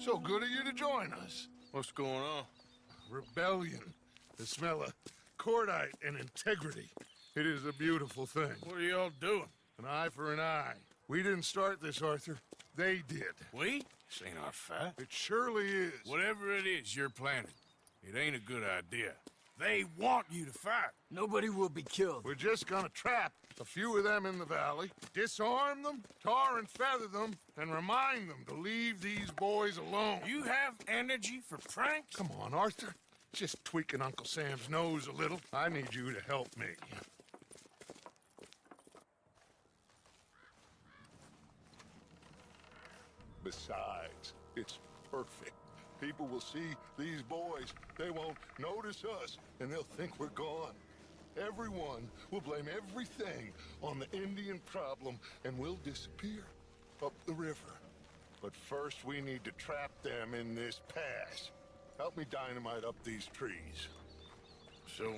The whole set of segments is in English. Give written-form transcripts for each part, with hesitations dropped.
So good of you to join us. What's going on? Rebellion. The smell of cordite and integrity. It is a beautiful thing. What are y'all doing? An eye for an eye. We didn't start this, Arthur. They did. We? This ain't our fight. It surely is. Whatever it is you're planning, it ain't a good idea. They want you to fight. Nobody will be killed. We're just gonna trap a few of them in the valley, disarm them, tar and feather them, and remind them to leave these boys alone. You have energy for pranks? Come on, Arthur. Just tweaking Uncle Sam's nose a little. I need you to help me. Besides, it's perfect. People will see these boys. They won't notice us, and they'll think we're gone. Everyone will blame everything on the Indian problem, and we'll disappear up the river. But first, we need to trap them in this pass. Help me dynamite up these trees. So,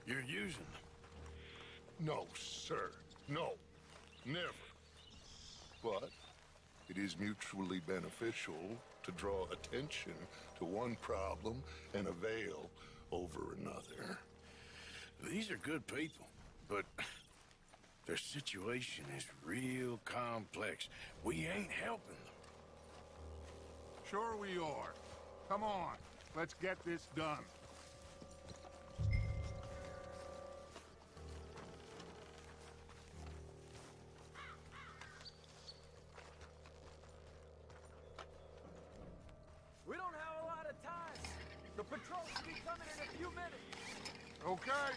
you're using them? No, sir. No. Never. But it is mutually beneficial to draw attention to one problem and avail over another. These are good people, but their situation is real complex. We ain't helping them. Sure we are. Come on, let's get this done. We don't have a lot of time. The patrol should be coming in a few minutes. Okay.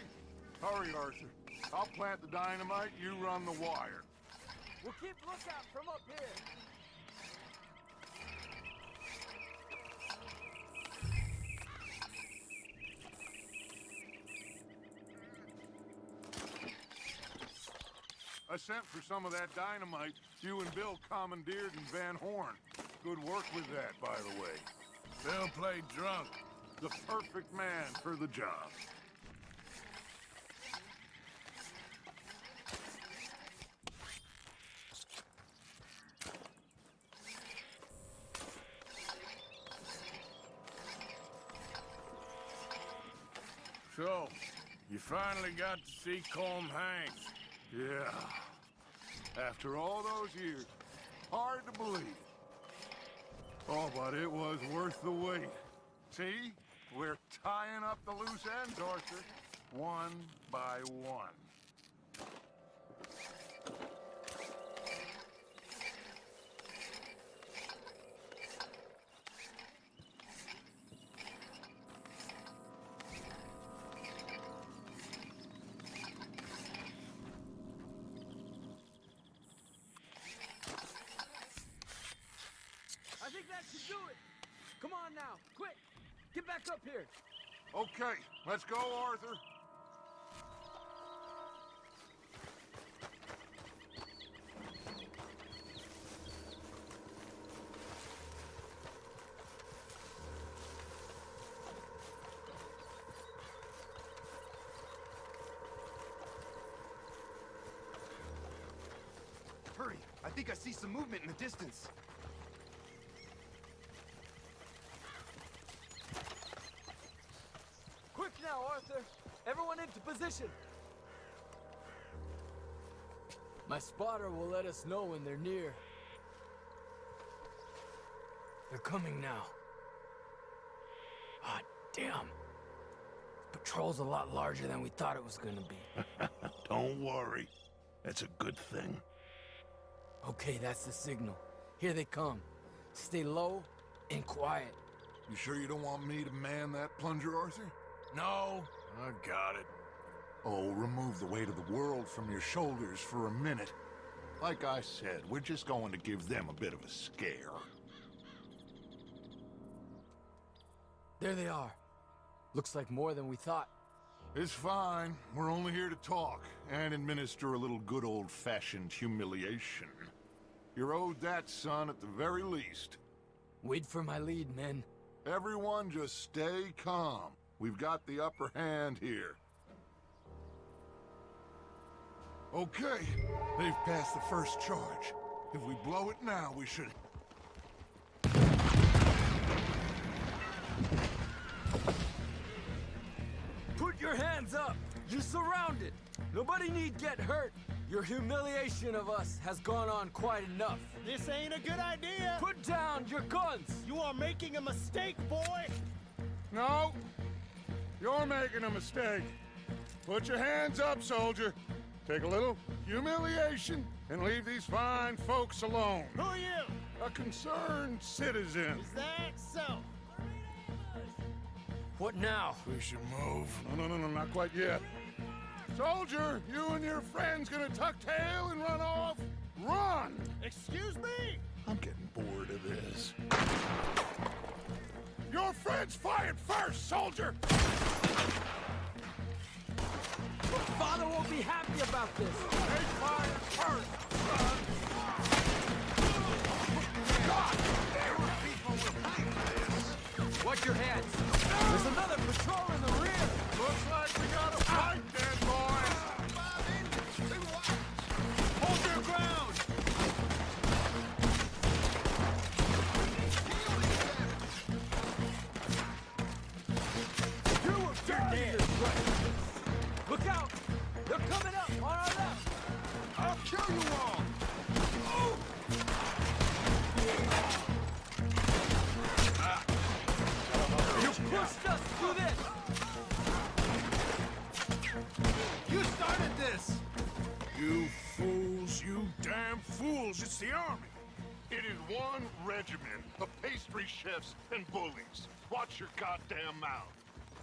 Hurry, Arthur. I'll plant the dynamite, you run the wire. We'll keep lookout from up here. I sent for some of that dynamite you and Bill commandeered in Van Horn. Good work with that, by the way. Bill played drunk. The perfect man for the job. So, you finally got to see Colm hang. Yeah. After all those years. Hard to believe. Oh, but it was worth the wait. See? We're tying up the loose ends, Arthur. One by one. I think that should do it. Come on now, quick. Get back up here. Okay, let's go, Arthur. Hurry, I think I see some movement in the distance. Quick now, Arthur. Everyone into position. My spotter will let us know when they're near. They're coming now. Ah, damn. Patrol's a lot larger than we thought it was gonna be. Don't worry. That's a good thing. Okay, that's the signal. Here they come. Stay low and quiet. You sure you don't want me to man that plunger, Arthur? No, I got it. Oh, remove the weight of the world from your shoulders for a minute. Like I said, we're just going to give them a bit of a scare. There they are. Looks like more than we thought. It's fine. We're only here to talk and administer a little good old-fashioned humiliation. You're owed that, son, at the very least. Wait for my lead, men. Everyone just stay calm. We've got the upper hand here. Okay, they've passed the first charge. If we blow it now, we should... Hands up! You're surrounded! Nobody need get hurt. Your humiliation of us has gone on quite enough. This ain't a good idea! Put down your guns! You are making a mistake, boy! No, you're making a mistake. Put your hands up, soldier. Take a little humiliation and leave these fine folks alone. Who are you? A concerned citizen. Is that so? What now? We should move. No, not quite yet. Soldier, you and your friends gonna tuck tail and run off? Run! Excuse me? I'm getting bored of this. Your friends fired first, soldier! Father won't be happy about this. They fired first, son! God! There were people with this! Watch your heads. There's another patrol in the rear. Looks like we got a fight, dead boys! Hold your ground! You were dead. Look out! They're coming up on our left. I'll kill you all! You pushed us through this. You started this! You fools, you damn fools. It's the army. It is one regiment of pastry chefs and bullies. Watch your goddamn mouth.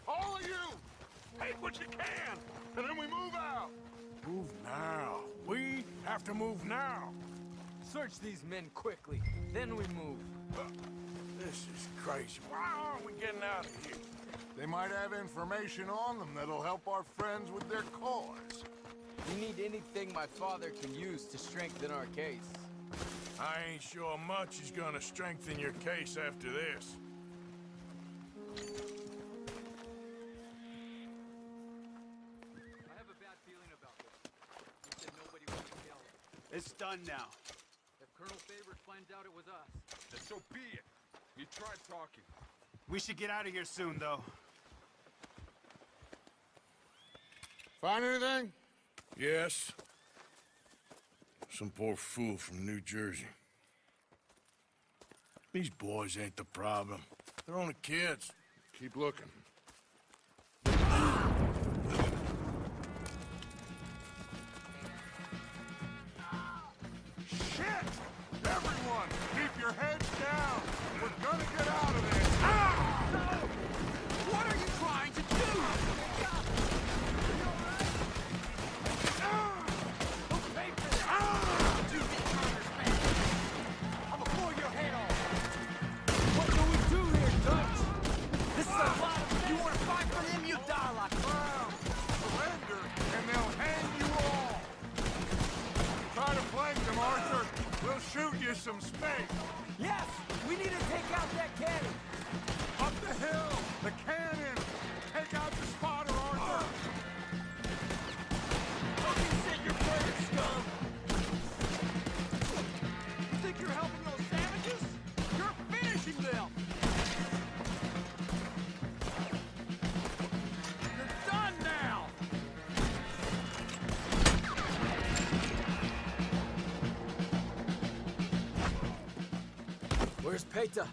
All of you, take what you can, and then we move out. Move now. We have to move now. Search these men quickly, then we move. This is crazy. Why aren't we getting out of here? They might have information on them that'll help our friends with their cause. We need anything my father can use to strengthen our case. I ain't sure much is gonna strengthen your case after this. I have a bad feeling about this. He said nobody was killed. It's done now. If Colonel Favors finds out it was us, Then so be it. You tried talking. We should get out of here soon, though. Find anything? Yes. Some poor fool from New Jersey. These boys ain't the problem. They're only kids. Keep looking. Shit! Everyone, keep your heads down. We're gonna get out of this. what are you trying to do? Don't pay for that. You misunderstand. I'm gonna blow your head off. What do we do here, Dutch? This is a lot of men. You want to fight for them? You die like a clown. Surrender, and they'll hang you all. Try to flank them, Arthur. We'll shoot you some space. Yes, we need to take out that cannon. Up the hill, the cannon. Take out the spotter, Arthur. Fucking sit your prayers, scum. You think you're helping those savages? You're finishing them. You're done now. Where's Peta?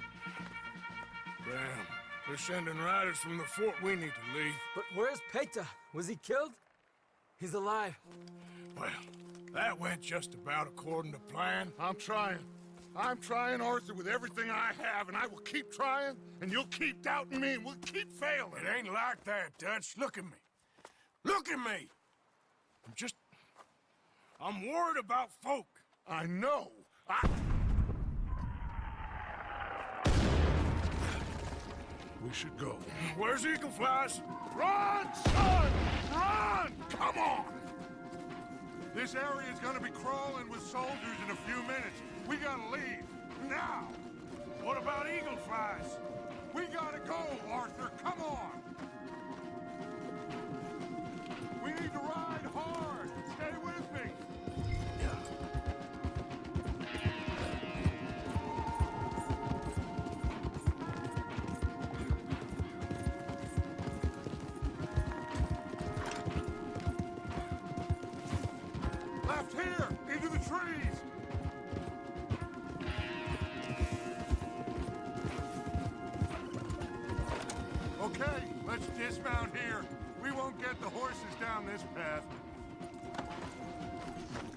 Damn. They're sending riders from the fort. We need to leave. But where's Peta? Was he killed? He's alive. Well, that went just about according to plan. I'm trying. I'm trying, Arthur, with everything I have, and I will keep trying, and you'll keep doubting me, and we'll keep failing. It ain't like that, Dutch. Look at me. Look at me! I'm worried about folk. I know. We should go. Where's Eagle Flies? Run, son! Run! Come on! This area is gonna be crawling with soldiers in a few minutes. We gotta leave. Now! What about Eagle Flies? We gotta go, Arthur. Come on! We need to ride hard. Stay with me. freeze! Okay, let's dismount here. We won't get the horses down this path.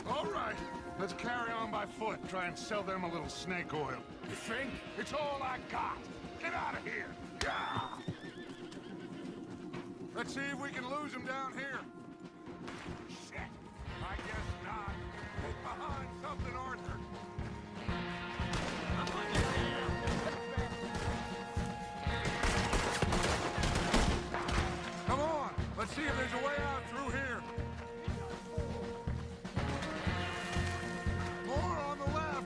All right, let's carry on by foot. Try and sell them a little snake oil. You think? It's all I got. Get out of here. Yeah! Let's see if we can lose them down here. Shit! I guess not. Get behind something, Arthur. Come on! Let's see if there's a way out through here. More on the left.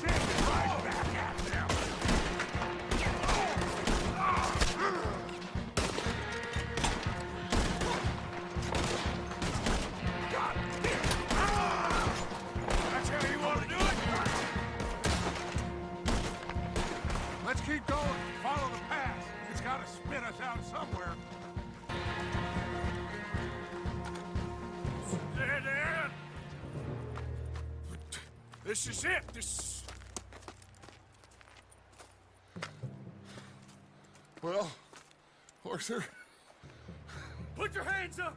Shit! Right back at them! God damn! That's how you want to do it? Let's keep going. Follow the path. It's got to spit us out somewhere. Dead end. This is it. This. Well, Arthur, Put your hands up.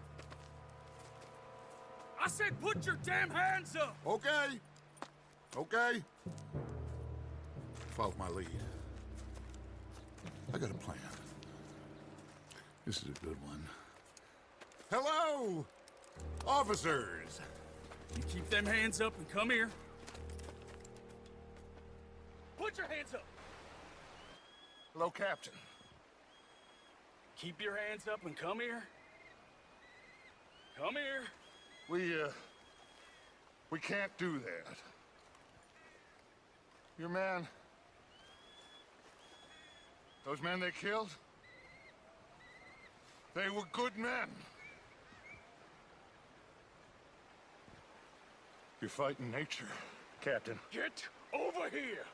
I said, put your damn hands up. okay. Okay. Follow my lead. I got a plan. This is a good one. Hello, officers. You keep them hands up and come here. Put your hands up. Hello, Captain. Keep your hands up and come here. Come here. We can't do that. Your man... Those men they killed? They were good men. You're fighting nature, Captain. Get over here.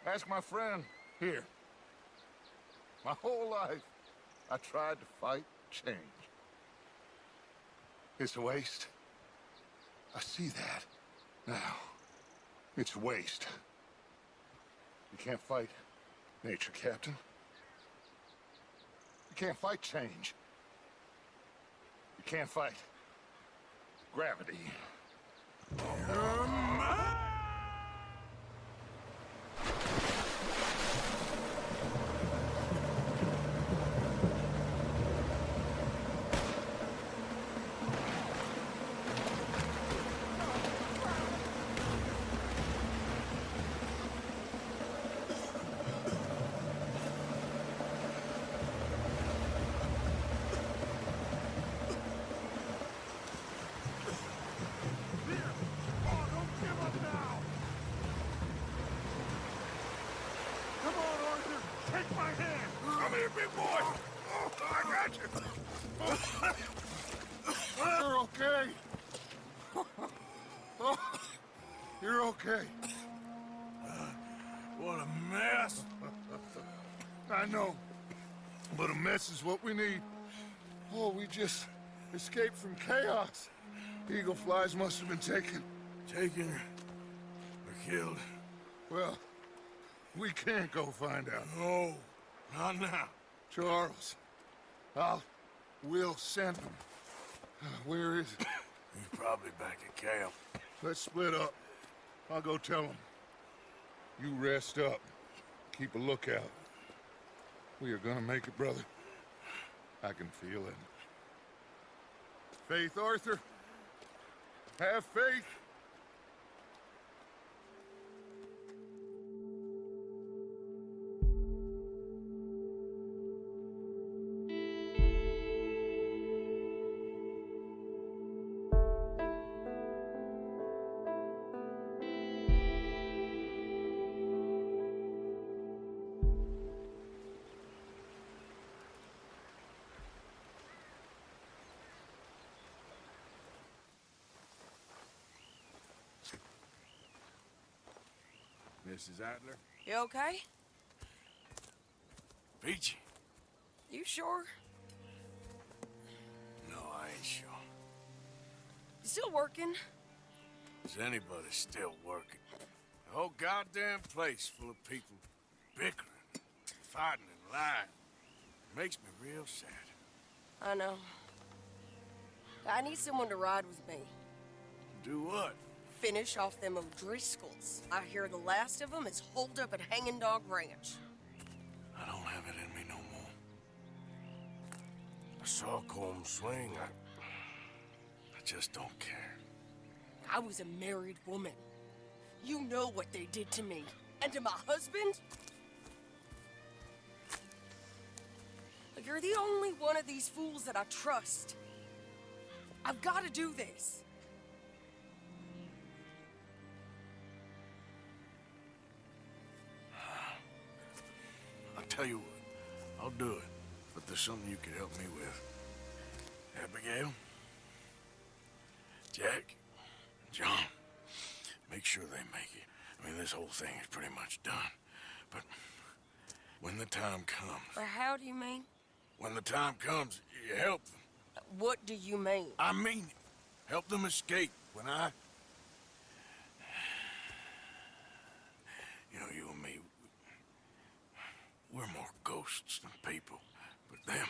Ask my friend here. My whole life, I tried to fight change. It's a waste. I see that now. It's a waste. You can't fight nature, Captain. You can't fight change. You can't fight gravity. Big boy! Oh, I got you! You're okay. Oh, you're okay. What a mess. I know, but a mess is what we need. Oh, we just escaped from chaos. Eagle flies must have been taken. Taken or killed? Well, we can't go find out. No, not now. Charles, we'll send him. Where is he? He's probably back at camp. Let's split up. I'll go tell him. You rest up. Keep a lookout. We are gonna make it, brother. I can feel it. Faith, Arthur. Have faith. Mrs. Adler? You okay? Peachy. You sure? No, I ain't sure. You still working? Is anybody still working? The whole goddamn place full of people bickering, fighting, and lying. It makes me real sad. I know. I need someone to ride with me. Do what? Finish off them O'Driscolls. I hear the last of them is holed up at Hanging Dog Ranch. I don't have it in me no more. I saw Colm swing. I just don't care. I was a married woman. You know what they did to me. And to my husband? You're the only one of these fools that I trust. I've got to do this. I'll tell you what, I'll do it. But there's something you can help me with. Abigail, Jack, John, make sure they make it. I mean, this whole thing is pretty much done. But when the time comes... Or how do you mean? When the time comes, you help them. What do you mean? I mean it. Help them escape. When I... You know, you and me, we're more ghosts than people. But them,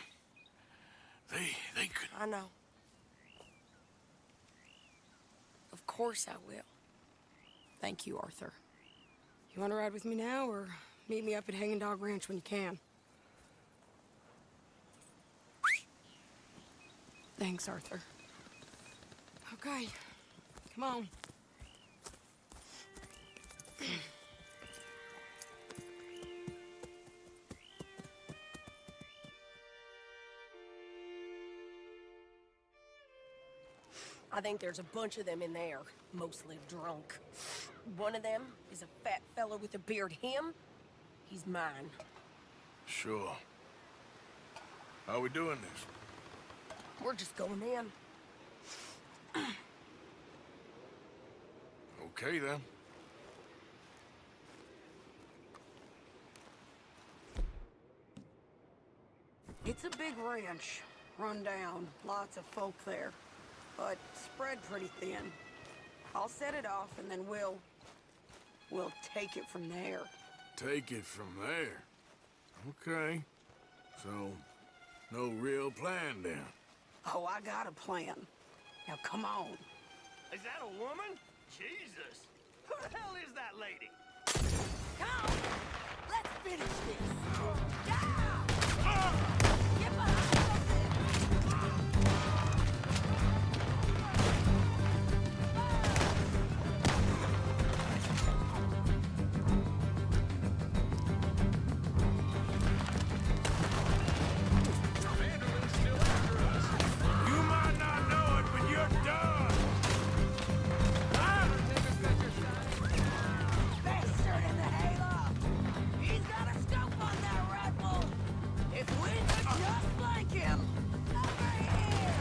they could... I know. Of course I will. Thank you, Arthur. You want to ride with me now, or meet me up at Hanging Dog Ranch when you can? Thanks, Arthur. Okay, come on. I think there's a bunch of them in there, mostly drunk. One of them is a fat fella with a beard. Him, he's mine. Sure. How are we doing this? We're just going in. Okay, then. It's a big ranch, run down, lots of folk there, but spread pretty thin. I'll set it off and then we'll take it from there. Take it from there. Okay. So, no real plan then. Oh, I got a plan. Now come on. Is that a woman? Jesus. Who the hell is that lady? Come! Let's finish this! Yeah! Get behind You might not know it, but you're done! Bastard in the hayloft! He's got a scope on that rifle! If we could just like him! Over here!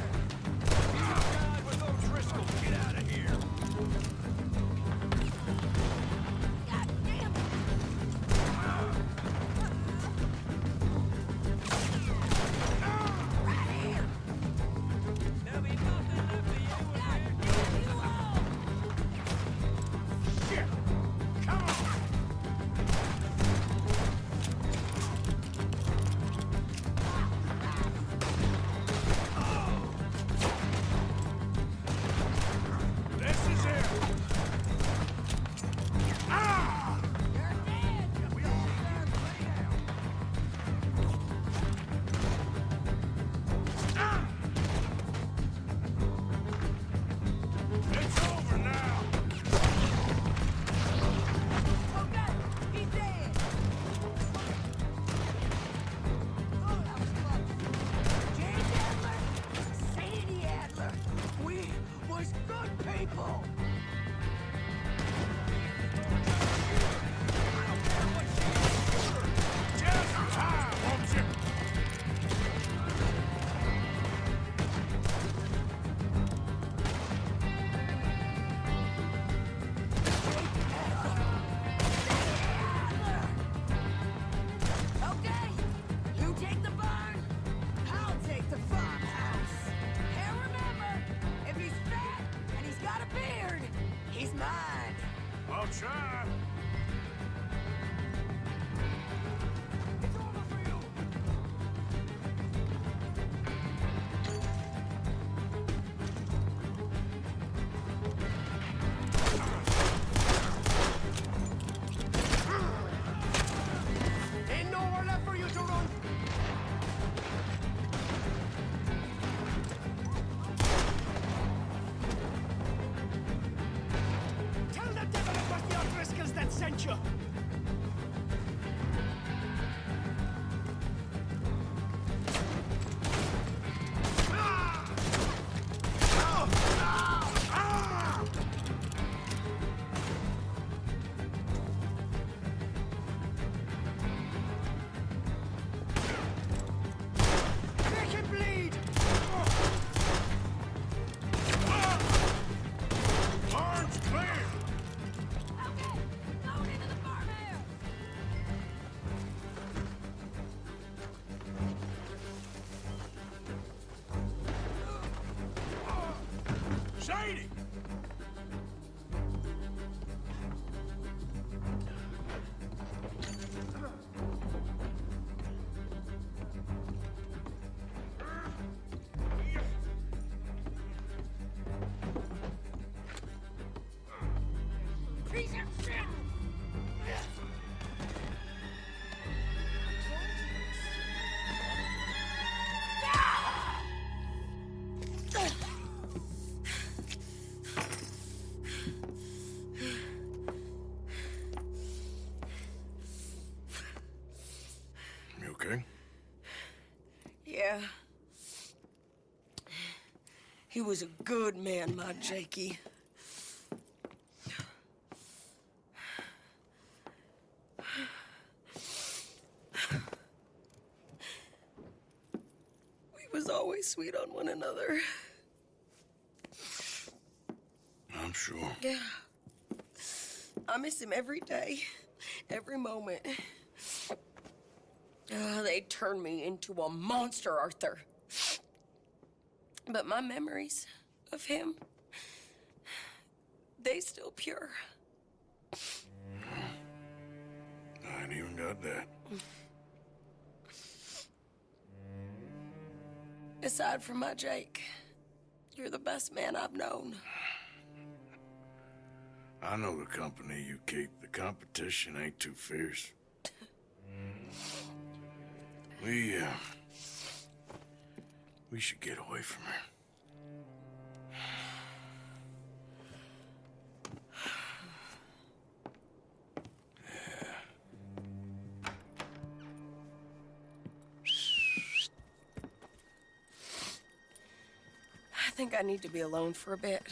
God with O'Driscoll, get out of here! God damn it! Right here! There'll be nothing left of you in God here. damn you all! Shit! Come on! This is it! Ah! You're dead! We don't see that play out. It's over now! Oh God! He's dead! Oh, that was close. James Adler! Sadie Adler! We was good people! Just time, won't you? Okay, you take the barn, I'll try. It's over for you! Ain't nowhere left for you to run! Tell the devil it was the O'Driscolls that sent you! Make him bleed! Barn's clear. Okay, going into the farm area. Shady! Piece of shit! You okay? Yeah. He was a good man, my Jakey. We was always sweet on one another. I'm sure. Yeah. I miss him every day, every moment. They turned me into a monster, Arthur. But my memories of him, they still pure. I ain't even got that. Aside from my Jake, you're the best man I've known. I know the company you keep. The competition ain't too fierce. We should get away from her. I think I need to be alone for a bit.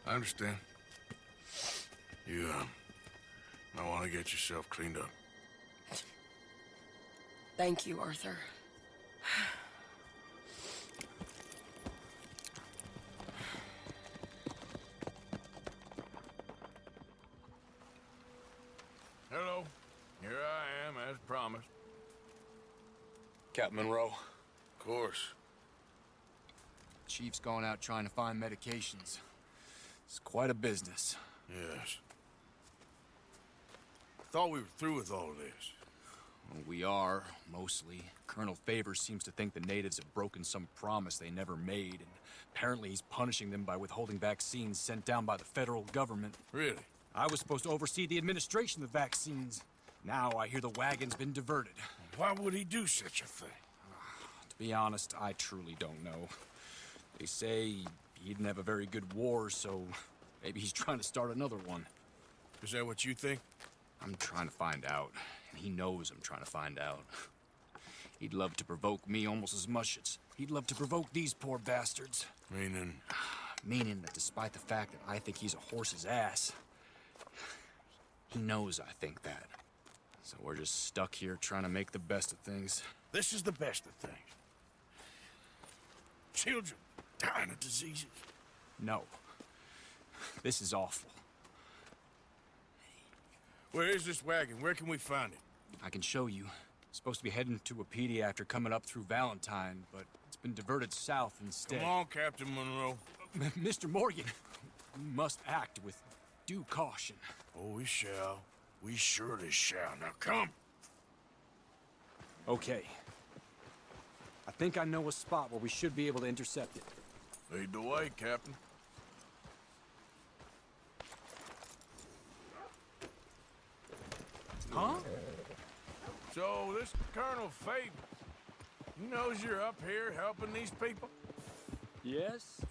I understand. You, might want to get yourself cleaned up. Thank you, Arthur. Hello. Here I am, as promised. Captain Monroe, Of course. Chief's gone out trying to find medications. It's quite a business. Yes. Thought we were through with all of this. Well, we are, mostly. Colonel Favors seems to think the natives have broken some promise they never made, and apparently he's punishing them by withholding vaccines sent down by the federal government. Really? I was supposed to oversee the administration of the vaccines. Now I hear the wagon's been diverted. Why would he do such a thing? To be honest, I truly don't know. They say he didn't have a very good war, so maybe he's trying to start another one. Is that what you think? I'm trying to find out, and he knows I'm trying to find out. He'd love to provoke me almost as much as he'd love to provoke these poor bastards. Meaning? Meaning that despite the fact that I think he's a horse's ass, he knows I think that. So we're just stuck here trying to make the best of things. This is the best of things. Children dying of diseases. No. This is awful. Where is this wagon? Where can we find it? I can show you. Supposed to be heading to Wapiti after coming up through Valentine, but it's been diverted south instead. Come on, Captain Monroe. Mr. Morgan, you must act with due caution. Oh, we shall. We surely shall. Now come. Okay. I think I know a spot where we should be able to intercept it. Lead the way, Captain. Huh? So, this Colonel Faber, he knows you're up here helping these people? Yes.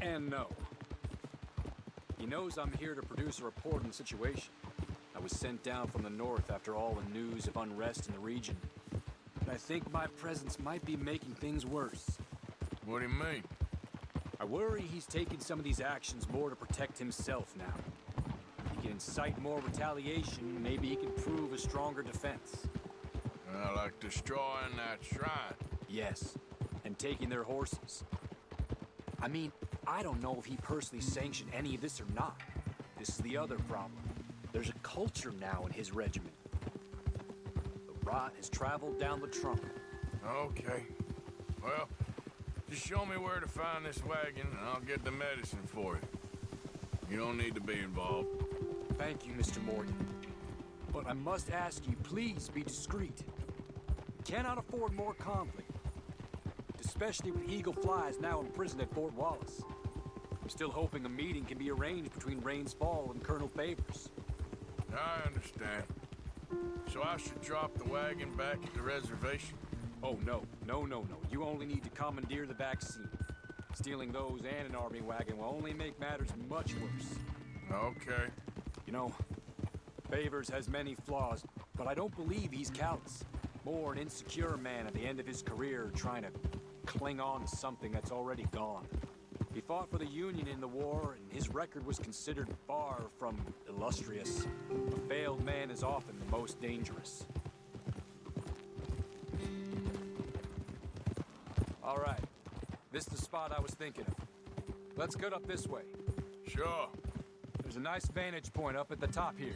And no. He knows I'm here to produce a report on the situation. I was sent down from the north after all the news of unrest in the region. But I think my presence might be making things worse. What do you mean? I worry he's taking some of these actions more to protect himself now. He can incite more retaliation, maybe he can prove a stronger defense. Like destroying that shrine. Yes, and taking their horses. I mean, I don't know if he personally sanctioned any of this or not. This is the other problem. There's a culture now in his regiment. The rot has traveled down the trunk. Okay. Well, just show me where to find this wagon, and I'll get the medicine for it. You don't need to be involved. Thank you, Mr. Morgan. But I must ask you, please be discreet. We cannot afford more conflict. Especially with Eagle Flies now imprisoned at Fort Wallace. I'm still hoping a meeting can be arranged between Rains Fall and Colonel Favors. I understand. So I should drop the wagon back at the reservation? Oh, no. No. You only need to commandeer the vaccine. Stealing those and an army wagon will only make matters much worse. Okay. You know, Favors has many flaws, but I don't believe he's callous. More an insecure man at the end of his career trying to cling on to something that's already gone. He fought for the Union in the war, and his record was considered far from illustrious. A failed man is often the most dangerous. All right. This is the spot I was thinking of. Let's get up this way. Sure. There's a nice vantage point up at the top here.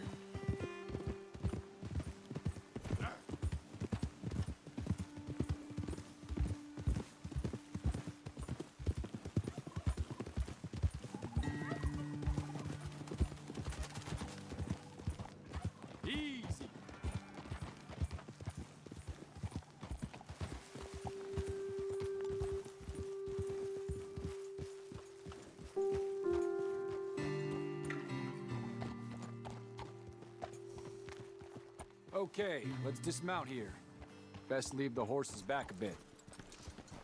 Easy. Okay, let's dismount here. Best leave the horses back a bit.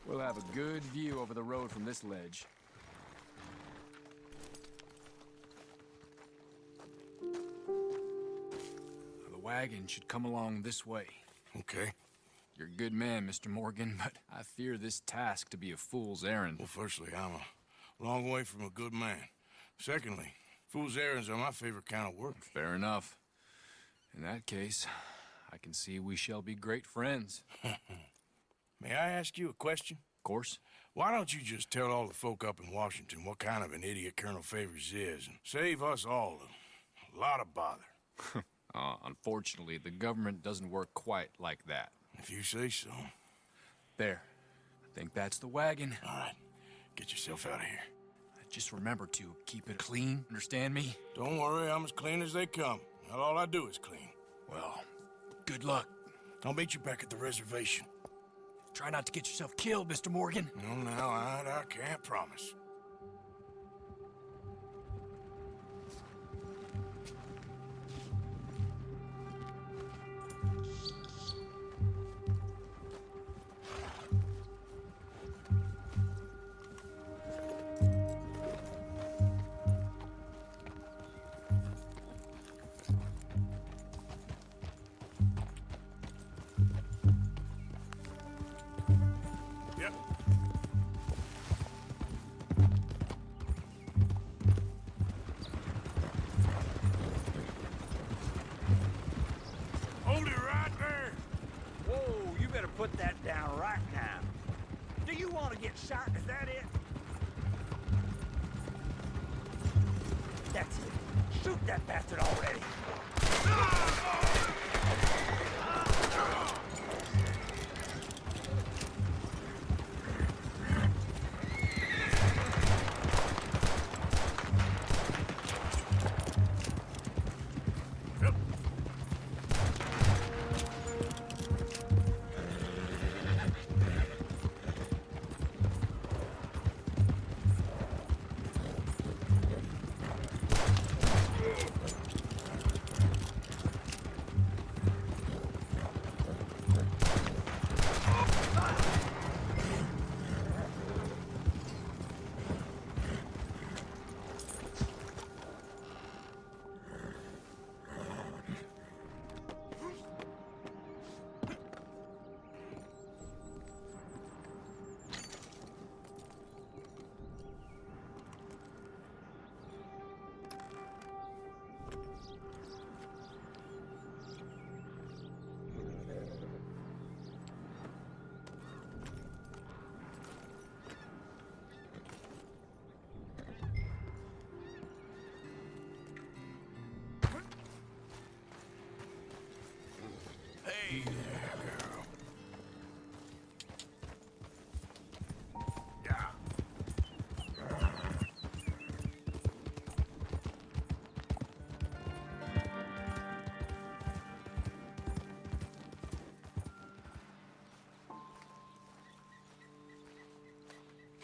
We'll have a good view over the road from this ledge. The wagon should come along this way. Okay. You're a good man, Mr. Morgan, but I fear this task to be a fool's errand. Well, firstly, I'm a long way from a good man. Secondly, fool's errands are my favorite kind of work. Fair enough. In that case, I can see we shall be great friends. May I ask you a question? Of course. Why don't you just tell all the folk up in Washington what kind of an idiot Colonel Favors is and save us all a lot of bother? Unfortunately, the government doesn't work quite like that. If you say so. There. I think that's the wagon. All right. Get yourself out of here. Just remember to keep it clean, understand me? Don't worry, I'm as clean as they come. Not all I do is clean. Well, good luck. I'll meet you back at the reservation. Try not to get yourself killed, Mr. Morgan. No, now, I can't promise. Yep. Hold it right there. Whoa, you better put that down right now. Do you want to get shot? Is that it? That's it. Shoot that bastard already.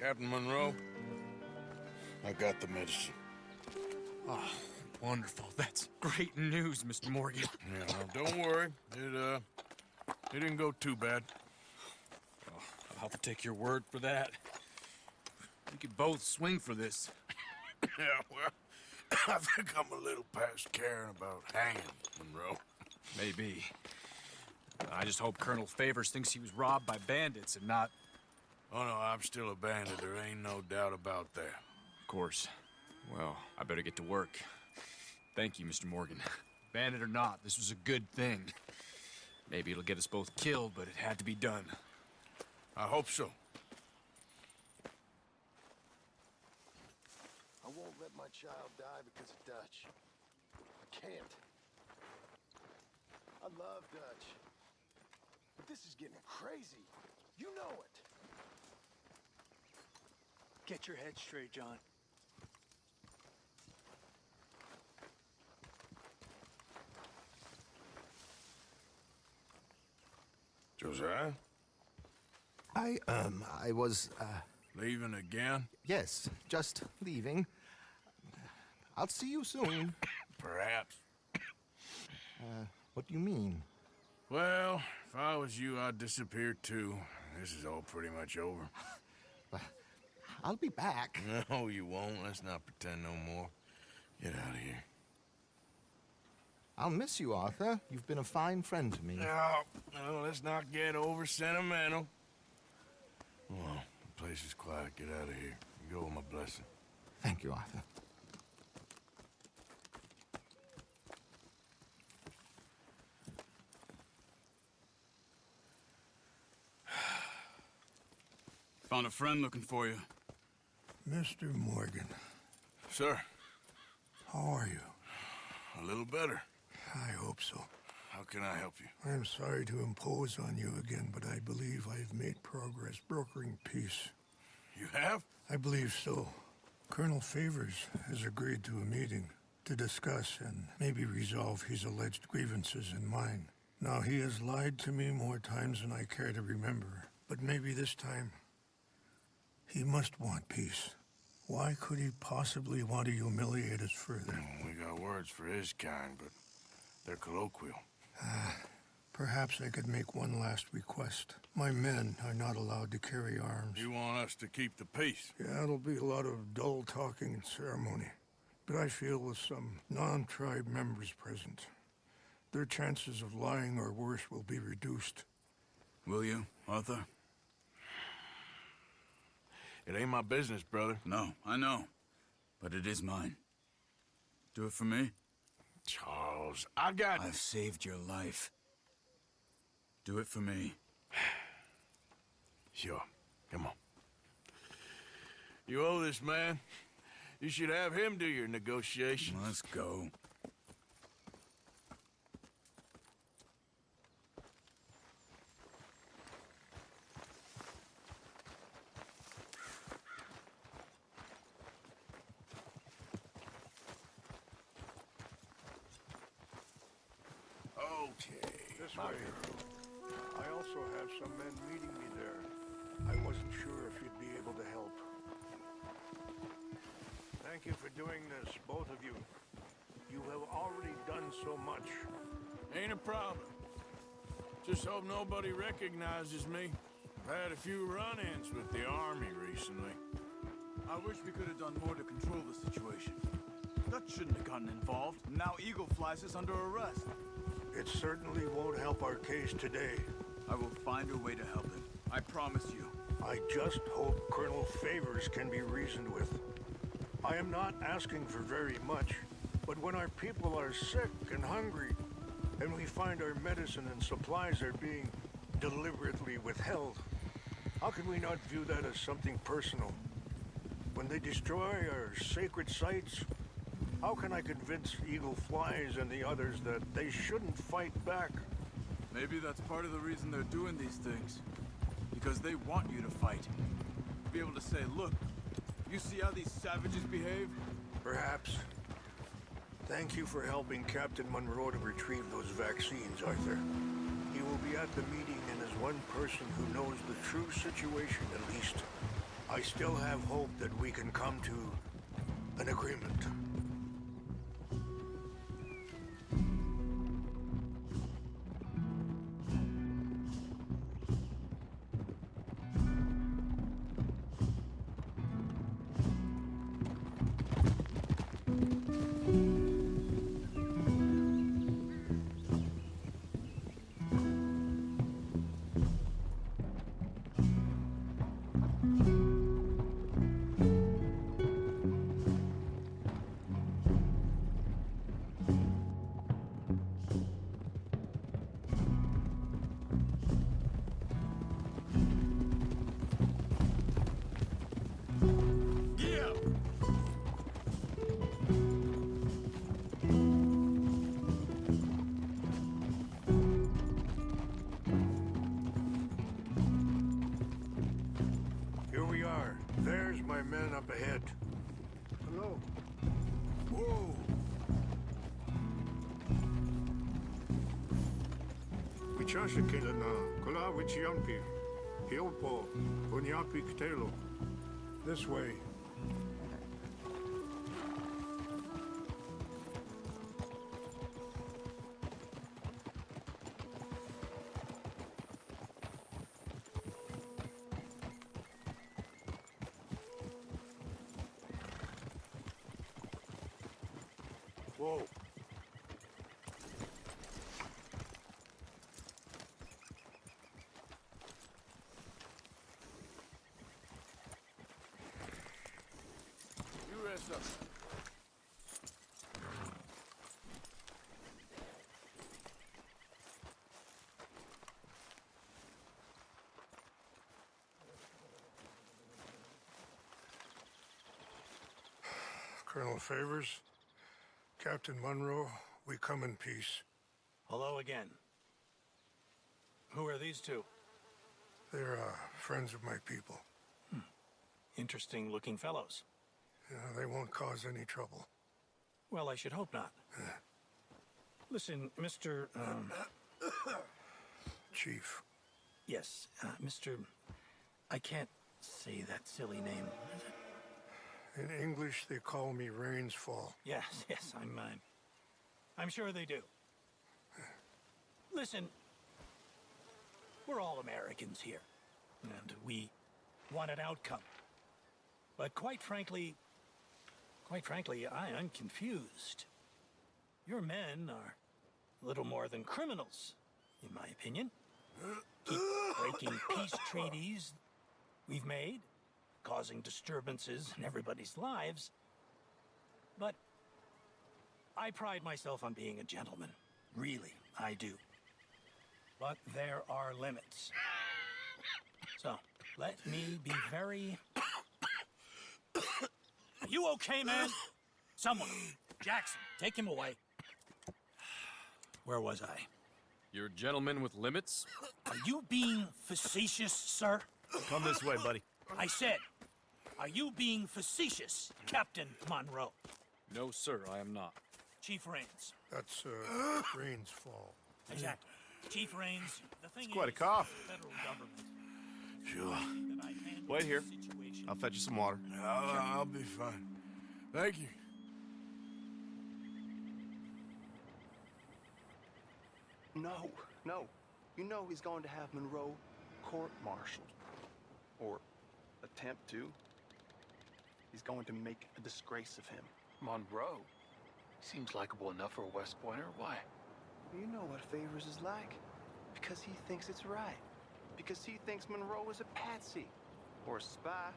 Captain Monroe, I got the medicine. Oh, wonderful. That's great news, Mr. Morgan. Yeah, well, don't worry. It didn't go too bad. Oh, I'll have to take your word for that. We could both swing for this. Yeah, well, I think I'm a little past caring about hanging, Monroe. Maybe. I just hope Colonel Favors thinks he was robbed by bandits and not... Oh, no, I'm still a bandit. There ain't no doubt about that. Of course. Well, I better get to work. Thank you, Mr. Morgan. Bandit or not, this was a good thing. Maybe it'll get us both killed, but it had to be done. I hope so. I won't let my child die because of Dutch. I can't. I love Dutch. But this is getting crazy. You know it. Get your head straight, John. Josiah? I was, Leaving again? yes, just leaving. I'll see you soon. Perhaps. What do you mean? Well, if I was you, I'd disappear too. This is all pretty much over. I'll be back. No, you won't. Let's not pretend no more. Get out of here. I'll miss you, Arthur. You've been a fine friend to me. No, let's not get over sentimental. Well, the place is quiet. Get out of here. You go with my blessing. Thank you, Arthur. Found a friend looking for you. Mr. Morgan, Sir, how are you? a little better. I hope so. How can I help you? I am sorry to impose on you again, but I believe I have made progress brokering peace. You have? I believe so. Colonel Favors has agreed to a meeting to discuss and maybe resolve his alleged grievances and mine. Now, he has lied to me more times than I care to remember, but maybe this time he must want peace. Why could he possibly want to humiliate us further? We got words for his kind, but they're colloquial. Perhaps I could make one last request. My men are not allowed to carry arms. You want us to keep the peace? Yeah, it'll be a lot of dull talking and ceremony. But I feel with some non-tribe members present, their chances of lying or worse will be reduced. Will you, Arthur? It ain't my business, brother. No, I know. But it is mine. Do it for me? Charles, I got... I've saved your life. Do it for me. Sure. Come on. You owe this man. You should have him do your negotiations. Let's go. Okay. This way. I also have some men meeting me there. I wasn't sure if you'd be able to help. Thank you for doing this, both of you. You have already done so much. Ain't a problem. Just hope nobody recognizes me. I've had a few run-ins with the army recently. I wish we could have done more to control the situation. Dutch shouldn't have gotten involved. Now Eagle flies us under arrest. It certainly won't help our case today. I will find a way to help him. I promise you. I just hope Colonel Favors can be reasoned with. I am not asking for very much, but when our people are sick and hungry, and we find our medicine and supplies are being deliberately withheld, how can we not view that as something personal? When they destroy our sacred sites, how can I convince Eagle Flies and the others that they shouldn't fight back? Maybe that's part of the reason they're doing these things. Because they want you to fight. Be able to say, look, you see how these savages behave? Perhaps. Thank you for helping Captain Monroe to retrieve those vaccines, Arthur. He will be at the meeting, and as one person who knows the true situation at least, I still have hope that we can come to an agreement. There's my men up ahead. Hello. Whoa. This way. Whoa. You rest up. Colonel Favors, Captain Monroe, we come in peace. Hello again. Who are these two? They're friends of my people. Interesting looking fellows. Yeah, they won't cause any trouble. Well, I should hope not. Listen, Mr. Chief. Yes, Mr. I can't say that silly name. In English, they call me Rainsfall. Yes, I'm sure they do. Listen, we're all Americans here, and we want an outcome. But quite frankly, I'm confused. Your men are little more than criminals, in my opinion. Keep breaking peace treaties we've made, causing disturbances in everybody's lives. But I pride myself on being a gentleman. Really, I do. But there are limits. So, let me be very... Are you okay, man? Someone. Jackson, take him away. Where was I? You're a gentleman with limits? Are you being facetious, sir? Come this way, buddy. I said, are you being facetious, Captain Monroe? No, sir, I am not. Chief Rains. That's, Rainsfall. Exactly. Chief Rains, the thing It's quite a is, cough. the federal government. Sure. That I've handled Wait here. this situation. I'll fetch you some water. I'll be fine. Thank you. No. You know he's going to have Monroe court-martialed. Or attempt to. He's going to make a disgrace of him. Monroe? Seems likable enough for a West Pointer. Why? You know what Favors is like. Because he thinks it's right. Because he thinks Monroe is a patsy. Or a spy.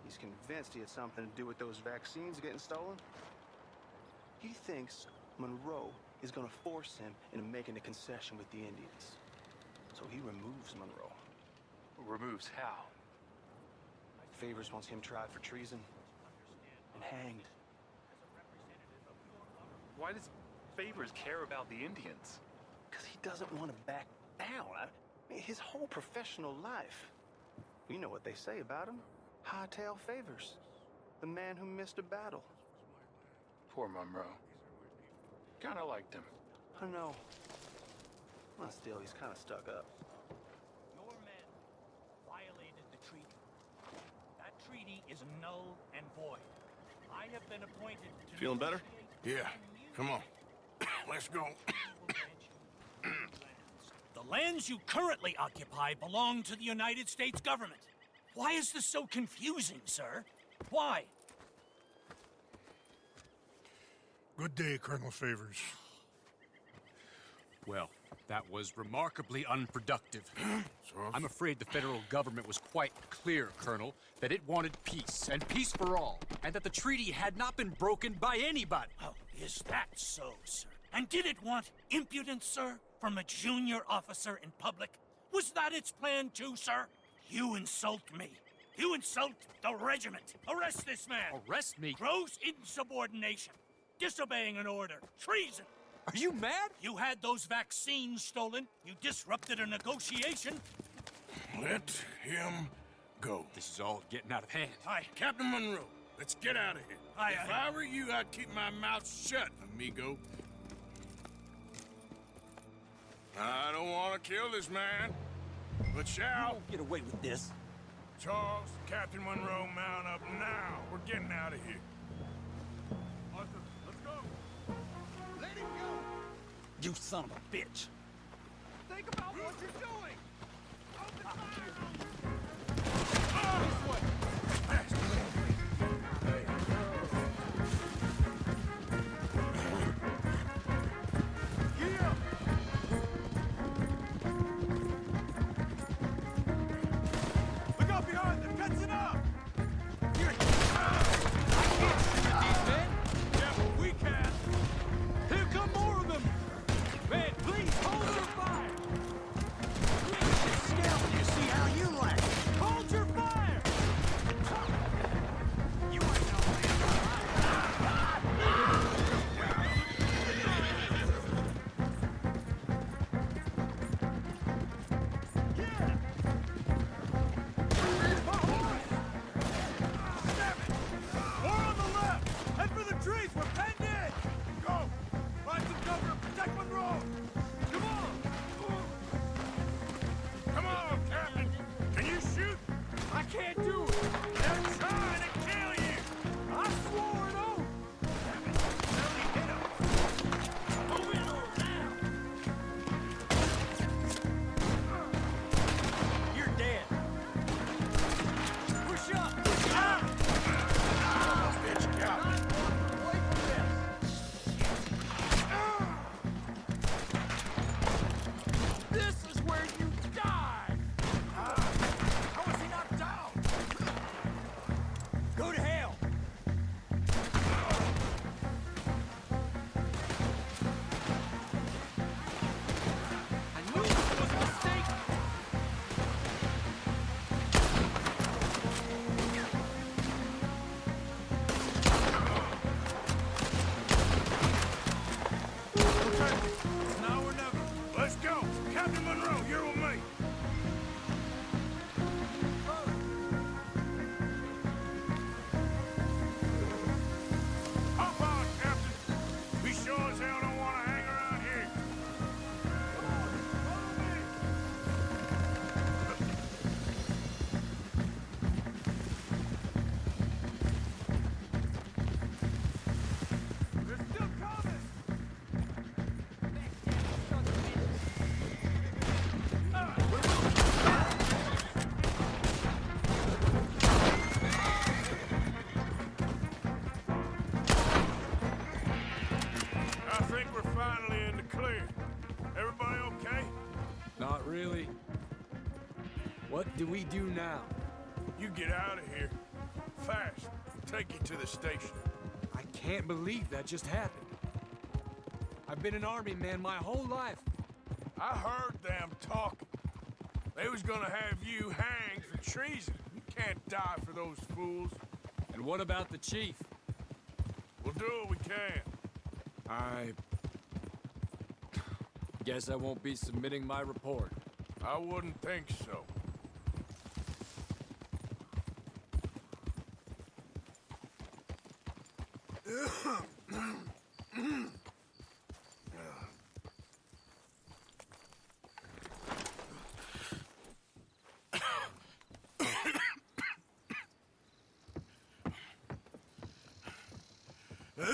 He's convinced he had something to do with those vaccines getting stolen. He thinks Monroe is going to force him into making a concession with the Indians. So he removes Monroe. Removes how? Favors wants him tried for treason and hanged. Why does Favors care about the Indians? Because he doesn't want to back down. I mean, his whole professional life. You know what they say about him. Hightail Favors. The man who missed a battle. Poor Monroe. Kinda liked him. I know. Well, still, he's kind of stuck up. Your men violated the treaty. That treaty is null and void. I have been appointed to... Feeling better? Yeah. Come on. Let's go. The lands you currently occupy belong to the United States government. Why is this so confusing, sir? Why? Good day, Colonel Favors. Well, that was remarkably unproductive. I'm afraid the federal government was quite clear, Colonel, that it wanted peace, and peace for all, and that the treaty had not been broken by anybody. Oh, is that so, sir? And did it want impudence, sir, from a junior officer in public? Was that its plan too, sir? You insult me. You insult the regiment. Arrest this man. Arrest me? Gross insubordination. Disobeying an order. Treason. Are you mad? You had those vaccines stolen. You disrupted a negotiation. Let him go. This is all getting out of hand. Aye. Captain Monroe, let's get out of here. Aye, if aye. I were you, I'd keep my mouth shut, amigo. I don't want to kill this man, but shall. You won't get away with this. Charles, Captain Monroe, mount up now. We're getting out of here. Arthur, let's go. Let him go! You son of a bitch. Think about what you're doing! Open fire! This way! Fast. Look out behind them! Catching up! Yeah, but we can! Here come more of them! Man, please hold your fire! Scout, you see how you like it? Hold your fire! You ain't no More on the left! Head for the trees! We're penned in! Go! Find some cover and protect Monroe! Come on! Come on, Captain. Can you shoot? I can't do it! They're trying to kill you. I swore an oath! You're dead. push up! Bitch, get out. Away from this! This is where you die! How is he not down? Go to hell. I knew this was a mistake! Now or never. Let's go. Captain Monroe, you're with me. Hop on, Captain. We sure as hell don't want to hang around here. They're still coming! I think we're finally in the clear. Everybody okay? Not really. What do we do now? You get out of here. Fast. Take you to the station. I can't believe that just happened. I've been an army man my whole life. I heard them talking. They was gonna have you hanged for treason. You can't die for those fools. And what about the chief? We'll do what we can. I guess I won't be submitting my report. I wouldn't think so. Get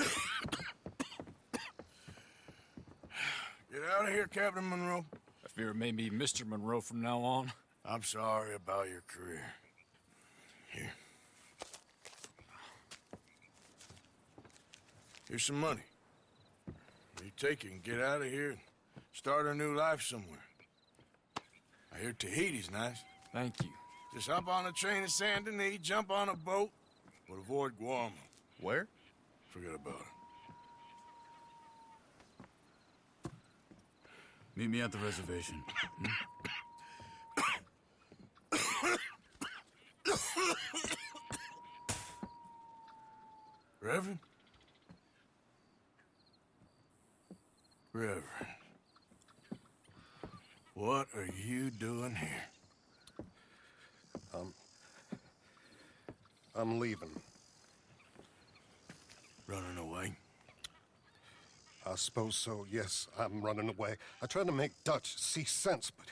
out of here, Captain Monroe. I fear it may be Mr. Monroe from now on. I'm sorry about your career. Here. Here's some money. You take it and get out of here and start a new life somewhere. I hear Tahiti's nice. Thank you. Just hop on a train to Saint Denis, jump on a boat, but avoid Guam. Where? Forget about it. Meet me at the reservation. Reverend? Reverend. What are you doing here? I'm leaving. Running away? I suppose so, yes. I'm running away. I tried to make Dutch see sense, but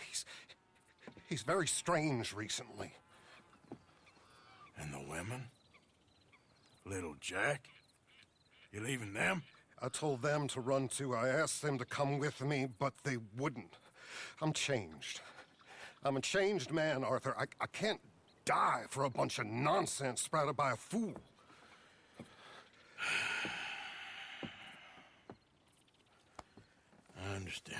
he's very strange recently. And the women? Little Jack? You leaving them? I told them to run too. I asked them to come with me, but they wouldn't. I'm changed. I'm a changed man, Arthur. I can't die for a bunch of nonsense sprouted by a fool. I understand.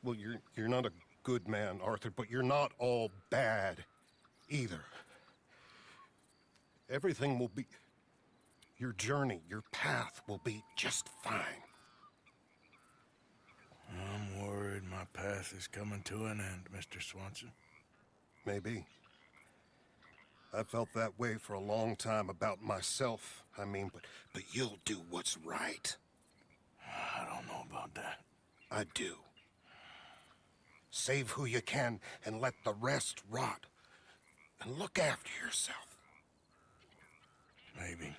You're not a good man, Arthur, but you're not all bad either. Everything will be... Your journey, your path will be just fine. I'm worried my path is coming to an end, Mr. Swanson. Maybe. I felt that way for a long time about myself, I mean, but you'll do what's right. I don't know about that. I do. Save who you can and let the rest rot. And look after yourself. Maybe.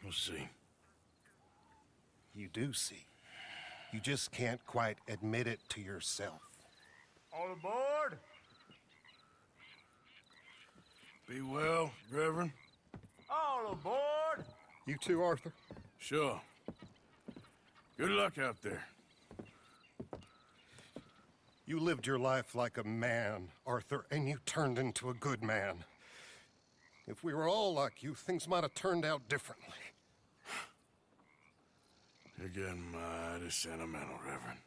We'll see. You do see. You just can't quite admit it to yourself. All aboard? Be well, Reverend. All aboard? You too, Arthur? Sure. Good luck out there. You lived your life like a man, Arthur, and you turned into a good man. If we were all like you, things might have turned out differently. You're getting mighty sentimental, Reverend.